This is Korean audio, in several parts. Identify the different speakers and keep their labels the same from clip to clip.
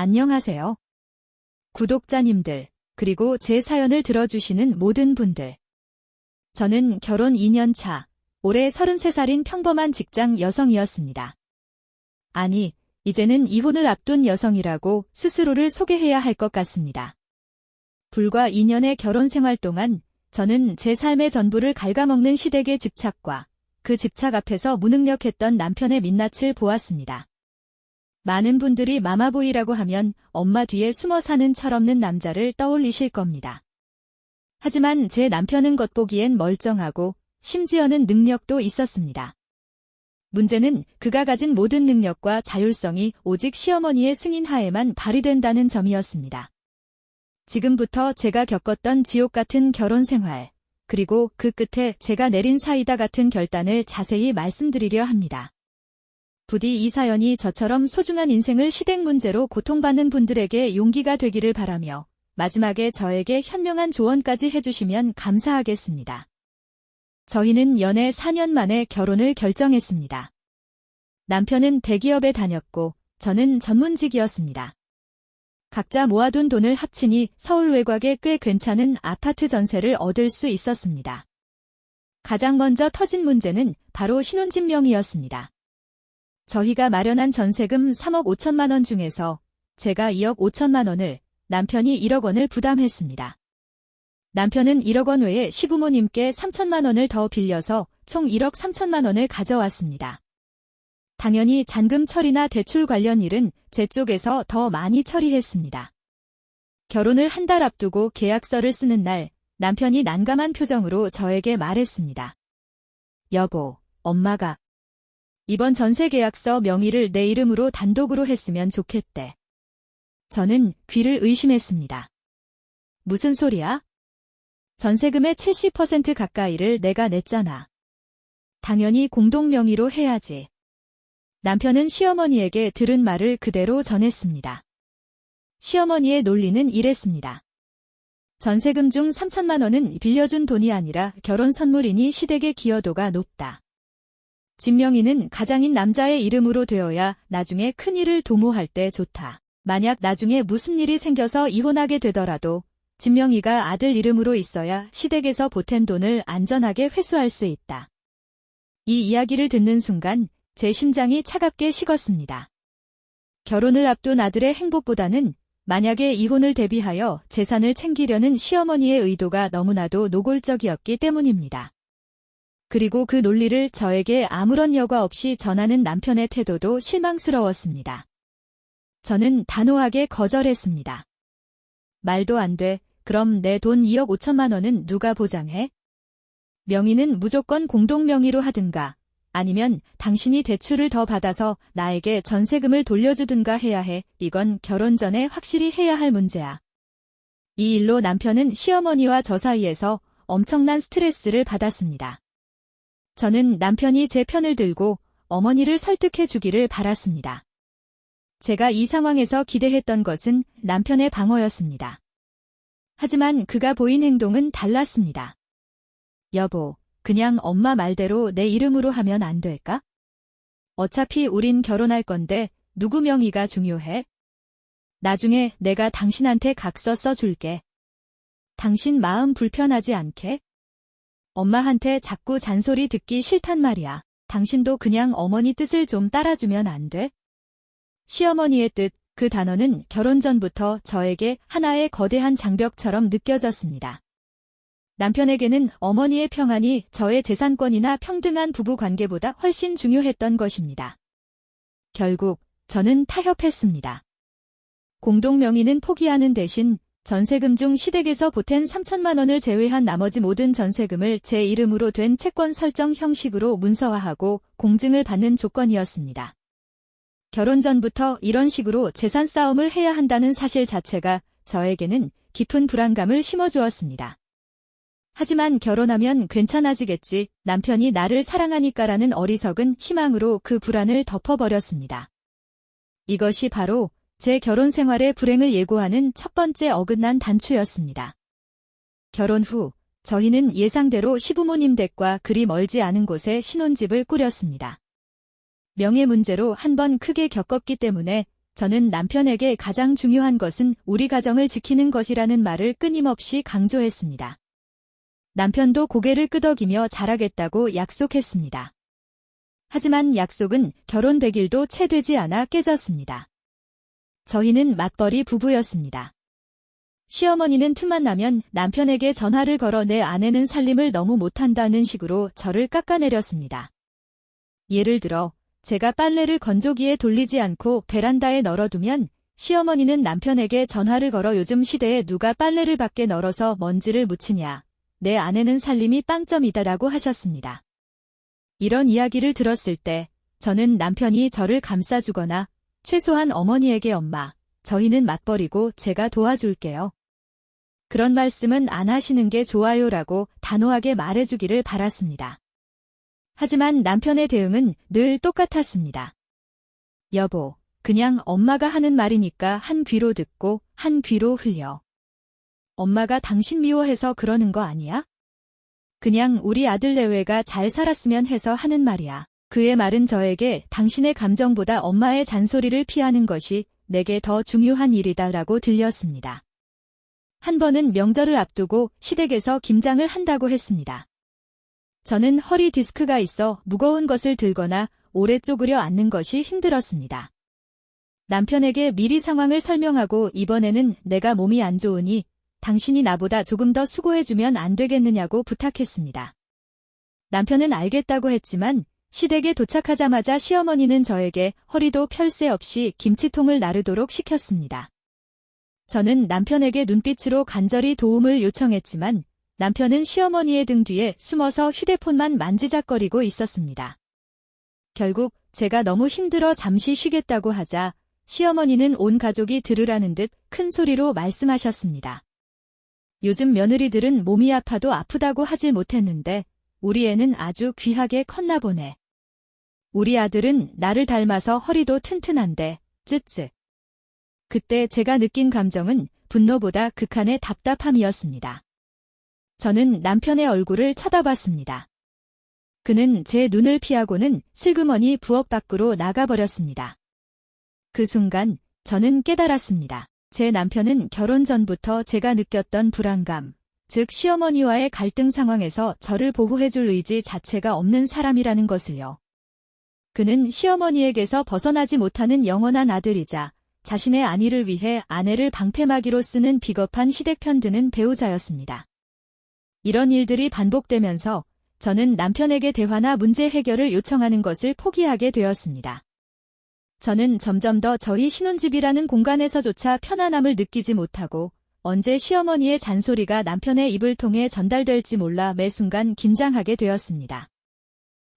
Speaker 1: 안녕하세요. 구독자님들, 그리고 제 사연을 들어주시는 모든 분들. 저는 결혼 2년 차, 올해 33살인 평범한 직장 여성이었습니다. 아니, 이제는 이혼을 앞둔 여성이라고 스스로를 소개해야 할 것 같습니다. 불과 2년의 결혼 생활 동안 저는 제 삶의 전부를 갉아먹는 시댁의 집착과 그 집착 앞에서 무능력했던 남편의 민낯을 보았습니다. 많은 분들이 마마보이라고 하면 엄마 뒤에 숨어 사는 철없는 남자를 떠올리실 겁니다. 하지만 제 남편은 겉보기엔 멀쩡하고 심지어는 능력도 있었습니다. 문제는 그가 가진 모든 능력과 자율성이 오직 시어머니의 승인 하에만 발휘된다는 점이었습니다. 지금부터 제가 겪었던 지옥 같은 결혼 생활, 그리고 그 끝에 제가 내린 사이다 같은 결단을 자세히 말씀드리려 합니다. 부디 이 사연이 저처럼 소중한 인생을 시댁 문제로 고통받는 분들에게 용기가 되기를 바라며 마지막에 저에게 현명한 조언까지 해주시면 감사하겠습니다. 저희는 연애 4년 만에 결혼을 결정했습니다. 남편은 대기업에 다녔고 저는 전문직이었습니다. 각자 모아둔 돈을 합치니 서울 외곽에 꽤 괜찮은 아파트 전세를 얻을 수 있었습니다. 가장 먼저 터진 문제는 바로 신혼집명이었습니다. 저희가 마련한 전세금 3억 5천만 원 중에서 제가 2억 5천만 원을, 남편이 1억 원을 부담했습니다. 남편은 1억 원 외에 시부모님께 3천만 원을 더 빌려서 총 1억 3천만 원을 가져왔습니다. 당연히 잔금 처리나 대출 관련 일은 제 쪽에서 더 많이 처리했습니다. 결혼을 한 달 앞두고 계약서를 쓰는 날, 남편이 난감한 표정으로 저에게 말했습니다. 여보, 엄마가 이번 전세 계약서 명의를 내 이름으로 단독으로 했으면 좋겠대. 저는 귀를 의심했습니다. 무슨 소리야? 전세금의 70% 가까이를 내가 냈잖아. 당연히 공동 명의로 해야지. 남편은 시어머니에게 들은 말을 그대로 전했습니다. 시어머니의 논리는 이랬습니다. 전세금 중 3천만 원은 빌려준 돈이 아니라 결혼 선물이니 시댁의 기여도가 높다. 집명의는 가장인 남자의 이름으로 되어야 나중에 큰일을 도모할 때 좋다. 만약 나중에 무슨 일이 생겨서 이혼하게 되더라도 집명의가 아들 이름으로 있어야 시댁에서 보탠 돈을 안전하게 회수할 수 있다. 이 이야기를 듣는 순간 제 심장이 차갑게 식었습니다. 결혼을 앞둔 아들의 행복보다는 만약에 이혼을 대비하여 재산을 챙기려는 시어머니의 의도가 너무나도 노골적이었기 때문입니다. 그리고 그 논리를 저에게 아무런 여과 없이 전하는 남편의 태도도 실망스러웠습니다. 저는 단호하게 거절했습니다. 말도 안 돼. 그럼 내 돈 2억 5천만 원은 누가 보장해? 명의는 무조건 공동 명의로 하든가 아니면 당신이 대출을 더 받아서 나에게 전세금을 돌려주든가 해야 해. 이건 결혼 전에 확실히 해야 할 문제야. 이 일로 남편은 시어머니와 저 사이에서 엄청난 스트레스를 받았습니다. 저는 남편이 제 편을 들고 어머니를 설득해 주기를 바랐습니다. 제가 이 상황에서 기대했던 것은 남편의 방어였습니다. 하지만 그가 보인 행동은 달랐습니다. 여보, 그냥 엄마 말대로 내 이름으로 하면 안 될까? 어차피 우린 결혼할 건데 누구 명의가 중요해? 나중에 내가 당신한테 각서 써줄게. 당신 마음 불편하지 않게? 엄마한테 자꾸 잔소리 듣기 싫단 말이야. 당신도 그냥 어머니 뜻을 좀 따라주면 안 돼? 시어머니의 뜻, 그 단어는 결혼 전부터 저에게 하나의 거대한 장벽처럼 느껴졌습니다. 남편에게는 어머니의 평안이 저의 재산권이나 평등한 부부 관계보다 훨씬 중요했던 것입니다. 결국 저는 타협했습니다. 공동 명의는 포기하는 대신 전세금 중 시댁에서 보탠 3천만 원을 제외한 나머지 모든 전세금을 제 이름으로 된 채권 설정 형식으로 문서화하고 공증을 받는 조건이었습니다. 결혼 전부터 이런 식으로 재산 싸움을 해야 한다는 사실 자체가 저에게는 깊은 불안감을 심어주었습니다. 하지만 결혼하면 괜찮아지겠지, 남편이 나를 사랑하니까라는 어리석은 희망으로 그 불안을 덮어버렸습니다. 이것이 바로 제 결혼 생활의 불행을 예고하는 첫 번째 어긋난 단추였습니다. 결혼 후 저희는 예상대로 시부모님 댁과 그리 멀지 않은 곳에 신혼집을 꾸렸습니다. 명예 문제로 한 번 크게 겪었기 때문에 저는 남편에게 가장 중요한 것은 우리 가정을 지키는 것이라는 말을 끊임없이 강조했습니다. 남편도 고개를 끄덕이며 잘하겠다고 약속했습니다. 하지만 약속은 결혼 100일도 채 되지 않아 깨졌습니다. 저희는 맞벌이 부부였습니다. 시어머니는 틈만 나면 남편에게 전화를 걸어 내 아내는 살림을 너무 못한다는 식으로 저를 깎아내렸습니다. 예를 들어 제가 빨래를 건조기에 돌리지 않고 베란다에 널어두면 시어머니는 남편에게 전화를 걸어 요즘 시대에 누가 빨래를 밖에 널어서 먼지를 묻히냐. 내 아내는 살림이 빵점이다라고 하셨습니다. 이런 이야기를 들었을 때 저는 남편이 저를 감싸주거나 최소한 어머니에게 엄마, 저희는 맞벌이고 제가 도와줄게요. 그런 말씀은 안 하시는 게 좋아요라고 단호하게 말해주기를 바랐습니다. 하지만 남편의 대응은 늘 똑같았습니다. 여보, 그냥 엄마가 하는 말이니까 한 귀로 듣고 한 귀로 흘려. 엄마가 당신 미워해서 그러는 거 아니야? 그냥 우리 아들 내외가 잘 살았으면 해서 하는 말이야. 그의 말은 저에게 당신의 감정보다 엄마의 잔소리를 피하는 것이 내게 더 중요한 일이다라고 들렸습니다. 한 번은 명절을 앞두고 시댁에서 김장을 한다고 했습니다. 저는 허리 디스크가 있어 무거운 것을 들거나 오래 쪼그려 앉는 것이 힘들었습니다. 남편에게 미리 상황을 설명하고 이번에는 내가 몸이 안 좋으니 당신이 나보다 조금 더 수고해주면 안 되겠느냐고 부탁했습니다. 남편은 알겠다고 했지만 시댁에 도착하자마자 시어머니는 저에게 허리도 펼 새 없이 김치통을 나르도록 시켰습니다. 저는 남편에게 눈빛으로 간절히 도움을 요청했지만 남편은 시어머니의 등 뒤에 숨어서 휴대폰만 만지작거리고 있었습니다. 결국 제가 너무 힘들어 잠시 쉬겠다고 하자 시어머니는 온 가족이 들으라는 듯 큰 소리로 말씀하셨습니다. 요즘 며느리들은 몸이 아파도 아프다고 하질 못했는데 우리 애는 아주 귀하게 컸나 보네. 우리 아들은 나를 닮아서 허리도 튼튼한데, 쯧쯧. 그때 제가 느낀 감정은 분노보다 극한의 답답함이었습니다. 저는 남편의 얼굴을 쳐다봤습니다. 그는 제 눈을 피하고는 슬그머니 부엌 밖으로 나가버렸습니다. 그 순간 저는 깨달았습니다. 제 남편은 결혼 전부터 제가 느꼈던 불안감, 즉 시어머니와의 갈등 상황에서 저를 보호해줄 의지 자체가 없는 사람이라는 것을요. 그는 시어머니에게서 벗어나지 못하는 영원한 아들이자 자신의 안위를 위해 아내를 방패막이로 쓰는 비겁한 시댁 편드는 배우자였습니다. 이런 일들이 반복되면서 저는 남편에게 대화나 문제 해결을 요청하는 것을 포기하게 되었습니다. 저는 점점 더 저희 신혼집이라는 공간에서조차 편안함을 느끼지 못하고 언제 시어머니의 잔소리가 남편의 입을 통해 전달될지 몰라 매 순간 긴장하게 되었습니다.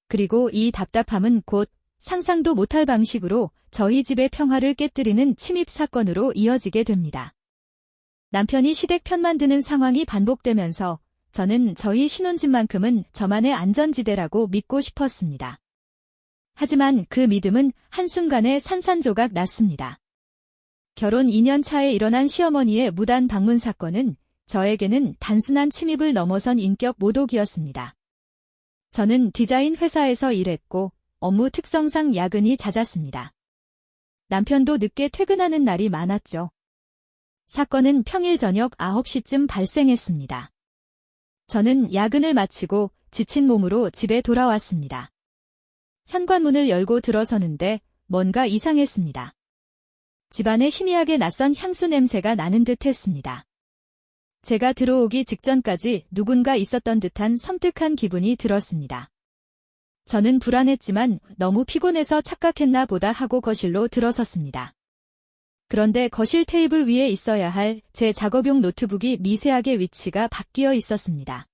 Speaker 1: 그리고 이 답답함은 곧 상상도 못할 방식으로 저희 집의 평화를 깨뜨리는 침입 사건으로 이어지게 됩니다. 남편이 시댁 편만 드는 상황이 반복되면서 저는 저희 신혼집만큼은 저만의 안전지대라고 믿고 싶었습니다. 하지만 그 믿음은 한순간에 산산조각 났습니다. 결혼 2년 차에 일어난 시어머니의 무단 방문 사건은 저에게는 단순한 침입을 넘어선 인격 모독이었습니다. 저는 디자인 회사에서 일했고 업무 특성상 야근이 잦았습니다. 남편도 늦게 퇴근하는 날이 많았죠. 사건은 평일 저녁 9시쯤 발생했습니다. 저는 야근을 마치고 지친 몸으로 집에 돌아왔습니다. 현관문을 열고 들어서는데 뭔가 이상했습니다. 집안에 희미하게 낯선 향수 냄새가 나는 듯 했습니다. 제가 들어오기 직전까지 누군가 있었던 듯한 섬뜩한 기분이 들었습니다. 저는 불안했지만 너무 피곤해서 착각했나 보다 하고 거실로 들어섰습니다. 그런데 거실 테이블 위에 있어야 할 제 작업용 노트북이 미세하게 위치가 바뀌어 있었습니다.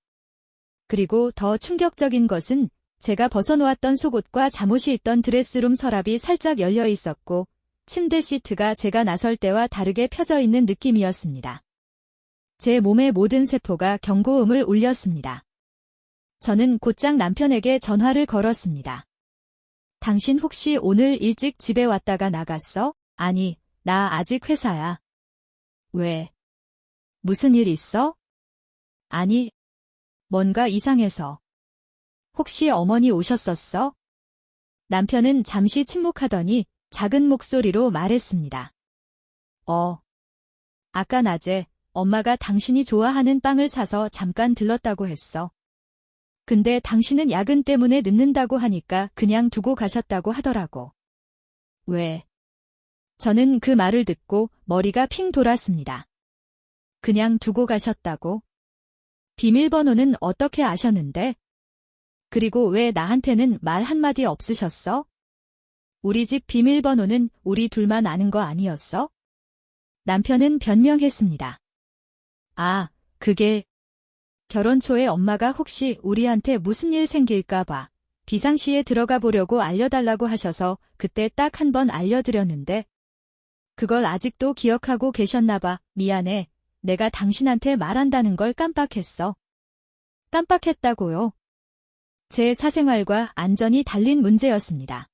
Speaker 1: 그리고 더 충격적인 것은 제가 벗어놓았던 속옷과 잠옷이 있던 드레스룸 서랍이 살짝 열려 있었고 침대 시트가 제가 나설 때와 다르게 펴져 있는 느낌이었습니다. 제 몸의 모든 세포가 경고음을 울렸습니다. 저는 곧장 남편에게 전화를 걸었습니다. 당신 혹시 오늘 일찍 집에 왔다가 나갔어? 아니, 나 아직 회사야. 왜? 무슨 일 있어? 아니, 뭔가 이상해서. 혹시 어머니 오셨었어? 남편은 잠시 침묵하더니 작은 목소리로 말했습니다. 아까 낮에 엄마가 당신이 좋아하는 빵을 사서 잠깐 들렀다고 했어. 근데 당신은 야근 때문에 늦는다고 하니까 그냥 두고 가셨다고 하더라고. 왜? 저는 그 말을 듣고 머리가 핑 돌았습니다. 그냥 두고 가셨다고? 비밀번호는 어떻게 아셨는데? 그리고 왜 나한테는 말 한마디 없으셨어? 우리 집 비밀번호는 우리 둘만 아는 거 아니었어? 남편은 변명했습니다. 그게 결혼 초에 엄마가 혹시 우리한테 무슨 일 생길까 봐 비상시에 들어가 보려고 알려달라고 하셔서 그때 딱 한 번 알려드렸는데 그걸 아직도 기억하고 계셨나 봐. 미안해. 내가 당신한테 말한다는 걸 깜빡했어. 깜빡했다고요? 제 사생활과 안전이 달린 문제였습니다.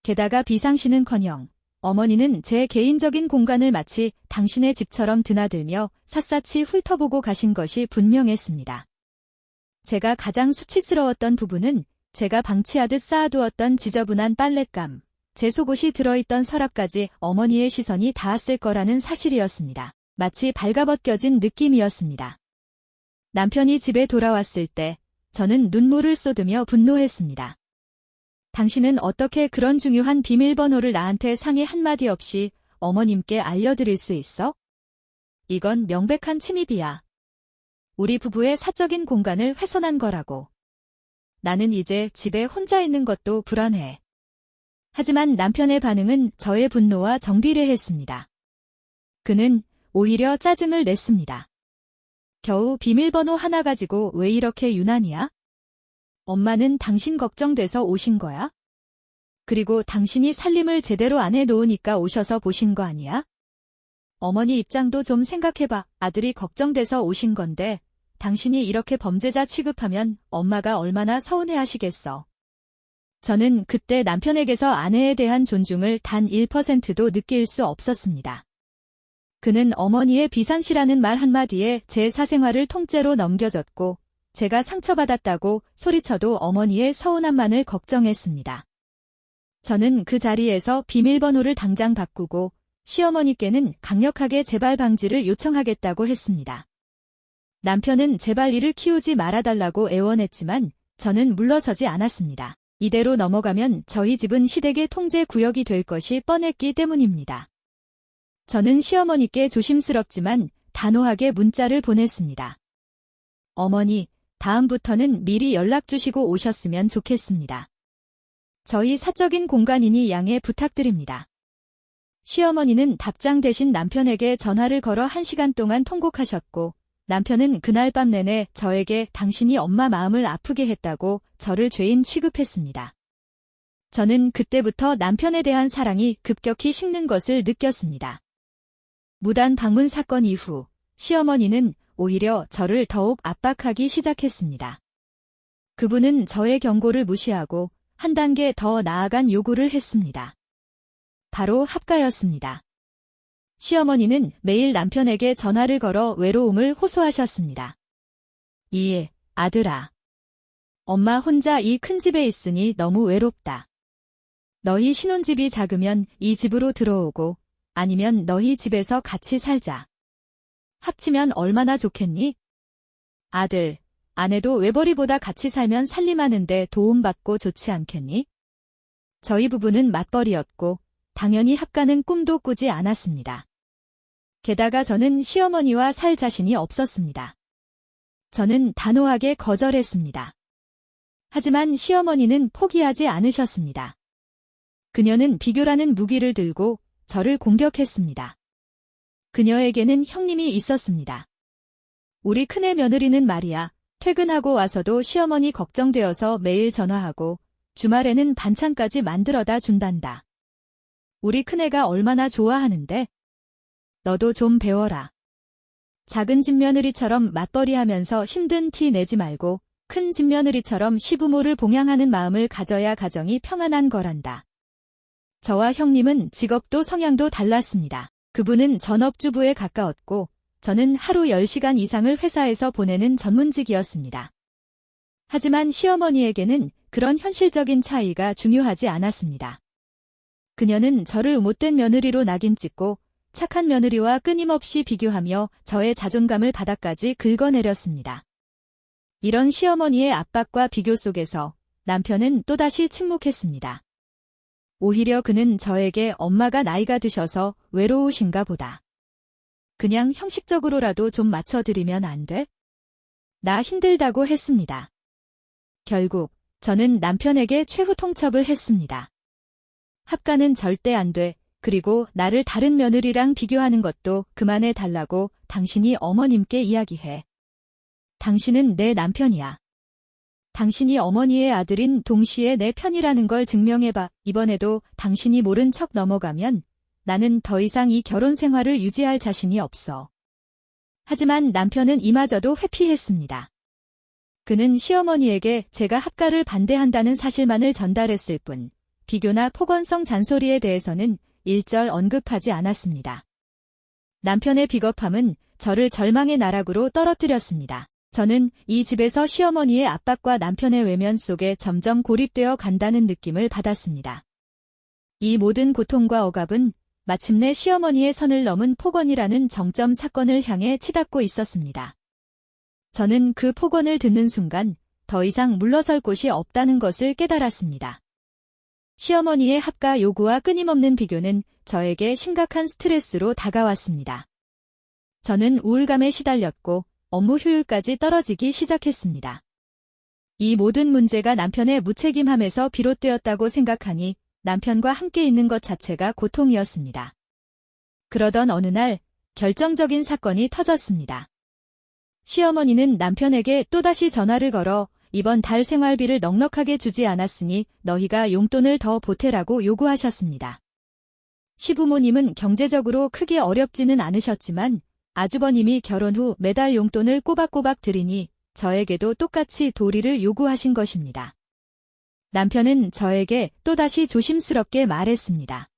Speaker 1: 게다가 비상시는커녕 어머니는 제 개인적인 공간을 마치 당신의 집처럼 드나들며 샅샅이 훑어보고 가신 것이 분명했습니다. 제가 가장 수치스러웠던 부분은 제가 방치하듯 쌓아두었던 지저분한 빨랫감, 제 속옷이 들어있던 서랍까지 어머니의 시선이 닿았을 거라는 사실이었습니다. 마치 발가벗겨진 느낌이었습니다. 남편이 집에 돌아왔을 때 저는 눈물을 쏟으며 분노했습니다. 당신은 어떻게 그런 중요한 비밀번호를 나한테 상의 한마디 없이 어머님께 알려드릴 수 있어? 이건 명백한 침입이야. 우리 부부의 사적인 공간을 훼손한 거라고. 나는 이제 집에 혼자 있는 것도 불안해. 하지만 남편의 반응은 저의 분노와 정비례했습니다. 그는 오히려 짜증을 냈습니다. 겨우 비밀번호 하나 가지고 왜 이렇게 유난이야? 엄마는 당신 걱정돼서 오신 거야? 그리고 당신이 살림을 제대로 안 해놓으니까 오셔서 보신 거 아니야? 어머니 입장도 좀 생각해봐. 아들이 걱정돼서 오신 건데 당신이 이렇게 범죄자 취급하면 엄마가 얼마나 서운해하시겠어. 저는 그때 남편에게서 아내에 대한 존중을 단 1%도 느낄 수 없었습니다. 그는 어머니의 비상시라는 말 한마디에 제 사생활을 통째로 넘겨줬고 제가 상처받았다고 소리쳐도 어머니의 서운함만을 걱정했습니다. 저는 그 자리에서 비밀번호를 당장 바꾸고 시어머니께는 강력하게 재발 방지를 요청하겠다고 했습니다. 남편은 제발 이를 키우지 말아달라고 애원했지만 저는 물러서지 않았습니다. 이대로 넘어가면 저희 집은 시댁의 통제 구역이 될 것이 뻔했기 때문입니다. 저는 시어머니께 조심스럽지만 단호하게 문자를 보냈습니다. 어머니, 다음부터는 미리 연락 주시고 오셨으면 좋겠습니다. 저희 사적인 공간이니 양해 부탁드립니다. 시어머니는 답장 대신 남편에게 전화를 걸어 1시간 동안 통곡하셨고 남편은 그날 밤 내내 저에게 당신이 엄마 마음을 아프게 했다고 저를 죄인 취급했습니다. 저는 그때부터 남편에 대한 사랑이 급격히 식는 것을 느꼈습니다. 무단 방문 사건 이후 시어머니는 오히려 저를 더욱 압박하기 시작했습니다. 그분은 저의 경고를 무시하고 한 단계 더 나아간 요구를 했습니다. 바로 합가였습니다. 시어머니는 매일 남편에게 전화를 걸어 외로움을 호소하셨습니다. 아들아. 엄마 혼자 이 큰 집에 있으니 너무 외롭다. 너희 신혼집이 작으면 이 집으로 들어오고 아니면 너희 집에서 같이 살자. 합치면 얼마나 좋겠니? 아들, 아내도 외벌이보다 같이 살면 살림하는데 도움받고 좋지 않겠니? 저희 부부는 맞벌이였고 당연히 합가는 꿈도 꾸지 않았습니다. 게다가 저는 시어머니와 살 자신이 없었습니다. 저는 단호하게 거절했습니다. 하지만 시어머니는 포기하지 않으셨습니다. 그녀는 비교라는 무기를 들고 저를 공격했습니다. 그녀에게는 형님이 있었습니다. 우리 큰애 며느리는 말이야, 퇴근하고 와서도 시어머니 걱정되어서 매일 전화하고 주말에는 반찬까지 만들어다 준단다. 우리 큰애가 얼마나 좋아하는데? 너도 좀 배워라. 작은 집며느리처럼 맞벌이하면서 힘든 티 내지 말고 큰 집며느리처럼 시부모를 봉양하는 마음을 가져야 가정이 평안한 거란다. 저와 형님은 직업도 성향도 달랐습니다. 그분은 전업주부에 가까웠고 저는 하루 10시간 이상을 회사에서 보내는 전문직이었습니다. 하지만 시어머니에게는 그런 현실적인 차이가 중요하지 않았습니다. 그녀는 저를 못된 며느리로 낙인 찍고 착한 며느리와 끊임없이 비교하며 저의 자존감을 바닥까지 긁어내렸습니다. 이런 시어머니의 압박과 비교 속에서 남편은 또다시 침묵했습니다. 오히려 그는 저에게 엄마가 나이가 드셔서 외로우신가 보다. 그냥 형식적으로라도 좀 맞춰드리면 안 돼? 나 힘들다고 했습니다. 결국 저는 남편에게 최후 통첩을 했습니다. 합가는 절대 안 돼. 그리고 나를 다른 며느리랑 비교하는 것도 그만해 달라고 당신이 어머님께 이야기해. 당신은 내 남편이야. 당신이 어머니의 아들인 동시에 내 편이라는 걸 증명해봐. 이번에도 당신이 모른 척 넘어가면 나는 더 이상 이 결혼 생활을 유지할 자신이 없어. 하지만 남편은 이마저도 회피했습니다. 그는 시어머니에게 제가 합가를 반대한다는 사실만을 전달했을 뿐 비교나 폭언성 잔소리에 대해서는 일절 언급하지 않았습니다. 남편의 비겁함은 저를 절망의 나락으로 떨어뜨렸습니다. 저는 이 집에서 시어머니의 압박과 남편의 외면 속에 점점 고립되어 간다는 느낌을 받았습니다. 이 모든 고통과 억압은 마침내 시어머니의 선을 넘은 폭언이라는 정점 사건을 향해 치닫고 있었습니다. 저는 그 폭언을 듣는 순간 더 이상 물러설 곳이 없다는 것을 깨달았습니다. 시어머니의 합가 요구와 끊임없는 비교는 저에게 심각한 스트레스로 다가왔습니다. 저는 우울감에 시달렸고 업무 효율까지 떨어지기 시작했습니다. 이 모든 문제가 남편의 무책임함에서 비롯되었다고 생각하니 남편과 함께 있는 것 자체가 고통이었습니다. 그러던 어느 날 결정적인 사건이 터졌습니다. 시어머니는 남편에게 또다시 전화를 걸어 이번 달 생활비를 넉넉하게 주지 않았으니 너희가 용돈을 더 보태라고 요구하셨습니다. 시부모님은 경제적으로 크게 어렵지는 않으셨지만 아주버님이 결혼 후 매달 용돈을 꼬박꼬박 드리니 저에게도 똑같이 도리를 요구하신 것입니다. 남편은 저에게 또다시 조심스럽게 말했습니다.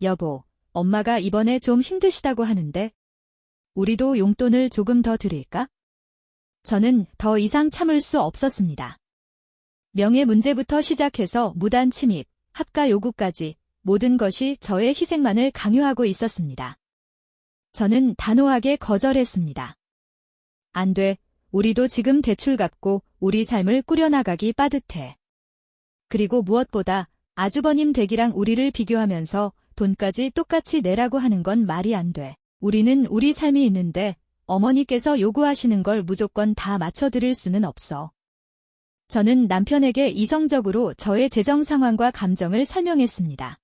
Speaker 1: 여보, 엄마가 이번에 좀 힘드시다고 하는데 우리도 용돈을 조금 더 드릴까? 저는 더 이상 참을 수 없었습니다. 명예 문제부터 시작해서 무단 침입, 합가 요구까지 모든 것이 저의 희생만을 강요하고 있었습니다. 저는 단호하게 거절했습니다. 안 돼. 우리도 지금 대출 갚고 우리 삶을 꾸려나가기 빠듯해. 그리고 무엇보다 아주버님 댁이랑 우리를 비교하면서 돈까지 똑같이 내라고 하는 건 말이 안 돼. 우리는 우리 삶이 있는데 어머니께서 요구하시는 걸 무조건 다 맞춰드릴 수는 없어. 저는 남편에게 이성적으로 저의 재정 상황과 감정을 설명했습니다.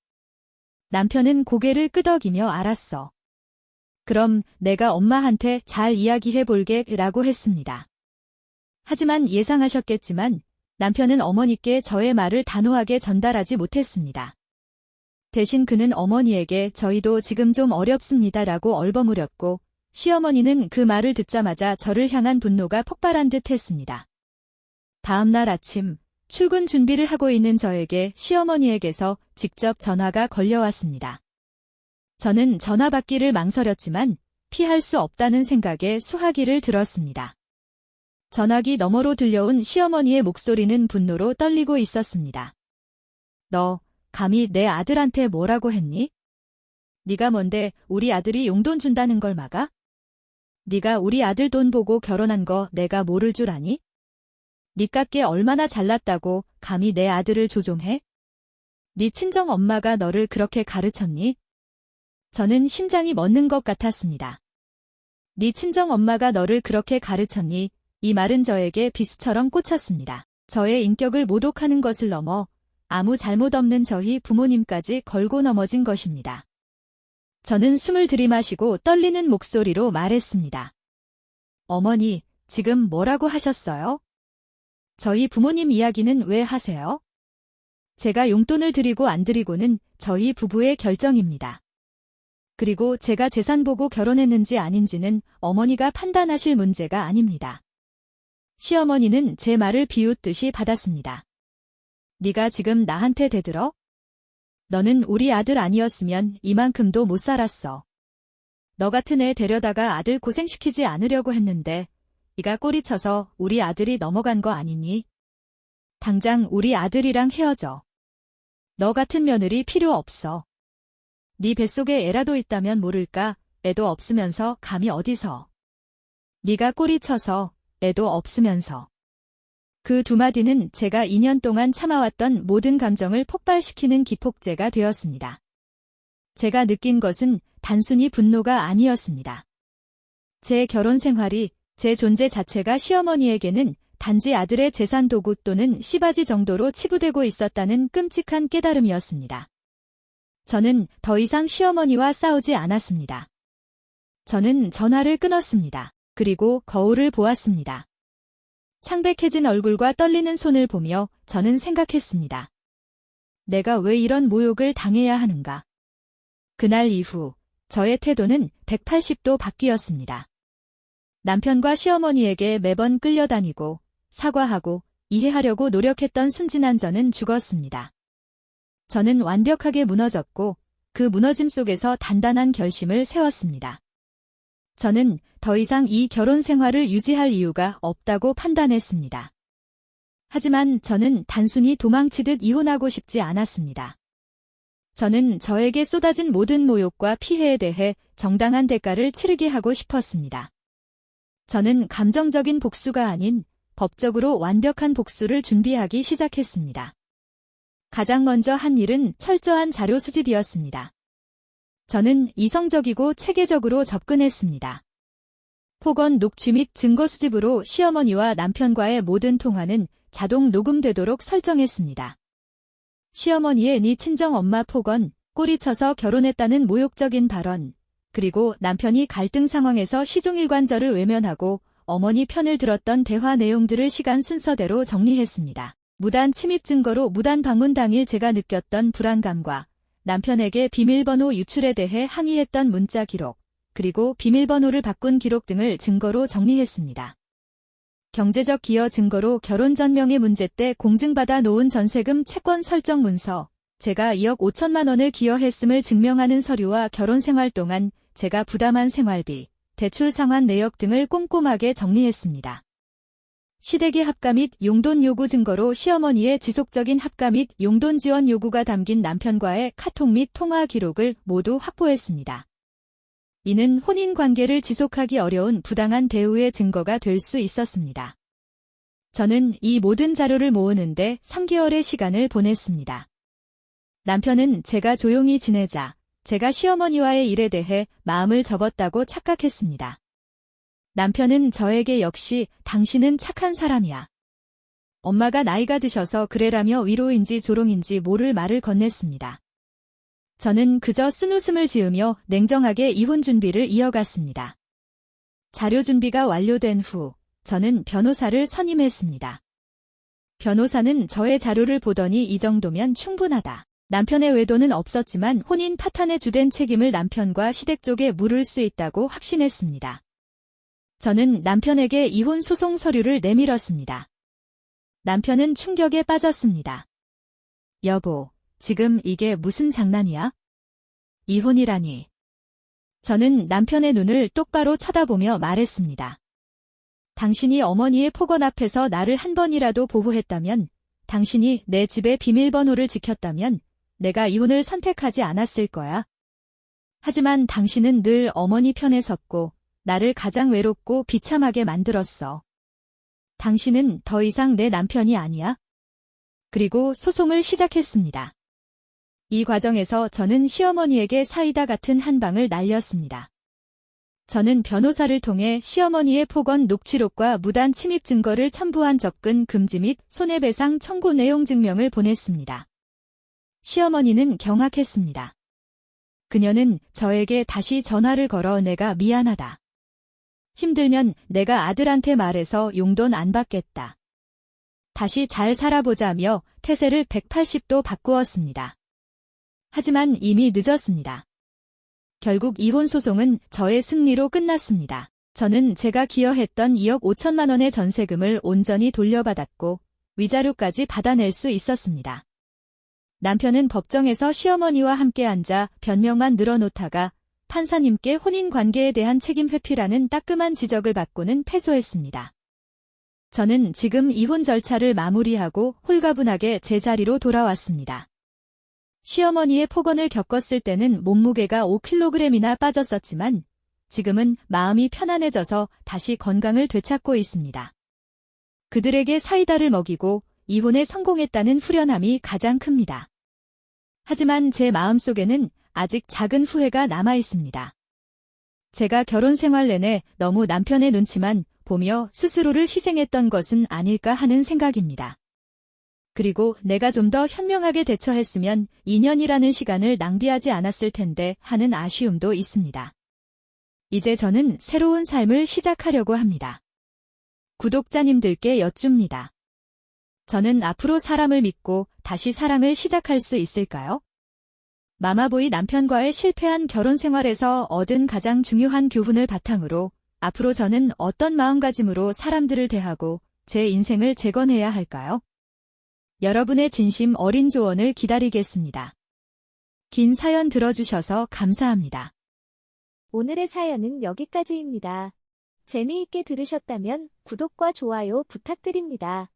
Speaker 1: 남편은 고개를 끄덕이며 알았어. 그럼 내가 엄마한테 잘 이야기해 볼게 라고 했습니다. 하지만 예상하셨겠지만 남편은 어머니께 저의 말을 단호하게 전달하지 못했습니다. 대신 그는 어머니에게 저희도 지금 좀 어렵습니다 라고 얼버무렸고 시어머니는 그 말을 듣자마자 저를 향한 분노가 폭발한 듯 했습니다. 다음 날 아침 출근 준비를 하고 있는 저에게 시어머니에게서 직접 전화가 걸려왔습니다. 저는 전화 받기를 망설였지만 피할 수 없다는 생각에 수화기를 들었습니다. 전화기 너머로 들려온 시어머니의 목소리는 분노로 떨리고 있었습니다. 너 감히 내 아들한테 뭐라고 했니? 네가 뭔데 우리 아들이 용돈 준다는 걸 막아? 네가 우리 아들 돈 보고 결혼한 거 내가 모를 줄 아니? 니깎게 얼마나 잘났다고 감히 내 아들을 조종해? 네 친정 엄마가 너를 그렇게 가르쳤니? 저는 심장이 멎는 것 같았습니다. 네 친정 엄마가 너를 그렇게 가르쳤니? 이 말은 저에게 비수처럼 꽂혔습니다. 저의 인격을 모독하는 것을 넘어 아무 잘못 없는 저희 부모님까지 걸고 넘어진 것입니다. 저는 숨을 들이마시고 떨리는 목소리로 말했습니다. 어머니, 지금 뭐라고 하셨어요? 저희 부모님 이야기는 왜 하세요? 제가 용돈을 드리고 안 드리고는 저희 부부의 결정입니다. 그리고 제가 재산 보고 결혼했는지 아닌지는 어머니가 판단하실 문제가 아닙니다. 시어머니는 제 말을 비웃듯이 받았습니다. 네가 지금 나한테 대들어? 너는 우리 아들 아니었으면 이만큼도 못 살았어. 너 같은 애 데려다가 아들 고생시키지 않으려고 했는데 네가 꼬리쳐서 우리 아들이 넘어간 거 아니니? 당장 우리 아들이랑 헤어져. 너 같은 며느리 필요 없어. 네 뱃속에 애라도 있다면 모를까? 애도 없으면서 감히 어디서. 네가 꼬리쳐서 애도 없으면서. 그 두 마디는 제가 2년 동안 참아왔던 모든 감정을 폭발시키는 기폭제가 되었습니다. 제가 느낀 것은 단순히 분노가 아니었습니다. 제 결혼 생활이, 제 존재 자체가 시어머니에게는 단지 아들의 재산 도구 또는 씨바지 정도로 치부되고 있었다는 끔찍한 깨달음이었습니다. 저는 더 이상 시어머니와 싸우지 않았습니다. 저는 전화를 끊었습니다. 그리고 거울을 보았습니다. 창백해진 얼굴과 떨리는 손을 보며 저는 생각했습니다. 내가 왜 이런 모욕을 당해야 하는가? 그날 이후 저의 태도는 180도 바뀌었습니다. 남편과 시어머니에게 매번 끌려다니고 사과하고 이해하려고 노력했던 순진한 저는 죽었습니다. 저는 완벽하게 무너졌고 그 무너짐 속에서 단단한 결심을 세웠습니다. 저는 더 이상 이 결혼 생활을 유지할 이유가 없다고 판단했습니다. 하지만 저는 단순히 도망치듯 이혼하고 싶지 않았습니다. 저는 저에게 쏟아진 모든 모욕과 피해에 대해 정당한 대가를 치르게 하고 싶었습니다. 저는 감정적인 복수가 아닌 법적으로 완벽한 복수를 준비하기 시작했습니다. 가장 먼저 한 일은 철저한 자료 수집이었습니다. 저는 이성적이고 체계적으로 접근했습니다. 폭언 녹취 및 증거 수집으로 시어머니와 남편과의 모든 통화는 자동 녹음되도록 설정했습니다. 시어머니의 네 친정엄마 폭언, 꼬리쳐서 결혼했다는 모욕적인 발언, 그리고 남편이 갈등 상황에서 시종일관저를 외면하고 어머니 편을 들었던 대화 내용들을 시간 순서대로 정리했습니다. 무단 침입 증거로 무단 방문 당일 제가 느꼈던 불안감과 남편에게 비밀번호 유출에 대해 항의했던 문자 기록, 그리고 비밀번호를 바꾼 기록 등을 증거로 정리했습니다. 경제적 기여 증거로 결혼 전명의 문제 때 공증받아 놓은 전세금 채권 설정 문서, 제가 2억 5천만 원을 기여했음을 증명하는 서류와 결혼 생활 동안 제가 부담한 생활비, 대출 상환 내역 등을 꼼꼼하게 정리했습니다. 시댁의 합가 및 용돈 요구 증거로 시어머니의 지속적인 합가 및 용돈 지원 요구가 담긴 남편과의 카톡 및 통화 기록을 모두 확보했습니다. 이는 혼인 관계를 지속하기 어려운 부당한 대우의 증거가 될 수 있었습니다. 저는 이 모든 자료를 모으는데 3개월의 시간을 보냈습니다. 남편은 제가 조용히 지내자 제가 시어머니와의 일에 대해 마음을 접었다고 착각했습니다. 남편은 저에게 역시 당신은 착한 사람이야. 엄마가 나이가 드셔서 그래라며 위로인지 조롱인지 모를 말을 건넸습니다. 저는 그저 쓴웃음을 지으며 냉정하게 이혼 준비를 이어갔습니다. 자료 준비가 완료된 후 저는 변호사를 선임했습니다. 변호사는 저의 자료를 보더니 이 정도면 충분하다. 남편의 외도는 없었지만 혼인 파탄의 주된 책임을 남편과 시댁 쪽에 물을 수 있다고 확신했습니다. 저는 남편에게 이혼 소송 서류를 내밀었습니다. 남편은 충격에 빠졌습니다. 여보, 지금 이게 무슨 장난이야? 이혼이라니. 저는 남편의 눈을 똑바로 쳐다보며 말했습니다. 당신이 어머니의 폭언 앞에서 나를 한 번이라도 보호했다면, 당신이 내 집의 비밀번호를 지켰다면 내가 이혼을 선택하지 않았을 거야. 하지만 당신은 늘 어머니 편에 섰고 나를 가장 외롭고 비참하게 만들었어. 당신은 더 이상 내 남편이 아니야. 그리고 소송을 시작했습니다. 이 과정에서 저는 시어머니에게 사이다 같은 한 방을 날렸습니다. 저는 변호사를 통해 시어머니의 폭언 녹취록과 무단 침입 증거를 첨부한 접근 금지 및 손해배상 청구 내용 증명을 보냈습니다. 시어머니는 경악했습니다. 그녀는 저에게 다시 전화를 걸어 내가 미안하다. 힘들면 내가 아들한테 말해서 용돈 안 받겠다. 다시 잘 살아보자며 태세를 180도 바꾸었습니다. 하지만 이미 늦었습니다. 결국 이혼 소송은 저의 승리로 끝났습니다. 저는 제가 기여했던 2억 5천만 원의 전세금을 온전히 돌려받았고 위자료까지 받아낼 수 있었습니다. 남편은 법정에서 시어머니와 함께 앉아 변명만 늘어놓다가 판사님께 혼인 관계에 대한 책임 회피라는 따끔한 지적을 받고는 패소했습니다. 저는 지금 이혼 절차를 마무리하고 홀가분하게 제자리로 돌아왔습니다. 시어머니의 폭언을 겪었을 때는 몸무게가 5kg이나 빠졌었지만 지금은 마음이 편안해져서 다시 건강을 되찾고 있습니다. 그들에게 사이다를 먹이고 이혼에 성공했다는 후련함이 가장 큽니다. 하지만 제 마음속에는 아직 작은 후회가 남아 있습니다. 제가 결혼 생활 내내 너무 남편의 눈치만 보며 스스로를 희생했던 것은 아닐까 하는 생각입니다. 그리고 내가 좀 더 현명하게 대처했으면 2년이라는 시간을 낭비하지 않았을 텐데 하는 아쉬움도 있습니다. 이제 저는 새로운 삶을 시작하려고 합니다. 구독자님들께 여쭙니다. 저는 앞으로 사람을 믿고 다시 사랑을 시작할 수 있을까요? 마마보이 남편과의 실패한 결혼 생활에서 얻은 가장 중요한 교훈을 바탕으로 앞으로 저는 어떤 마음가짐으로 사람들을 대하고 제 인생을 재건해야 할까요? 여러분의 진심 어린 조언을 기다리겠습니다. 긴 사연 들어주셔서 감사합니다.
Speaker 2: 오늘의 사연은 여기까지입니다. 재미있게 들으셨다면 구독과 좋아요 부탁드립니다.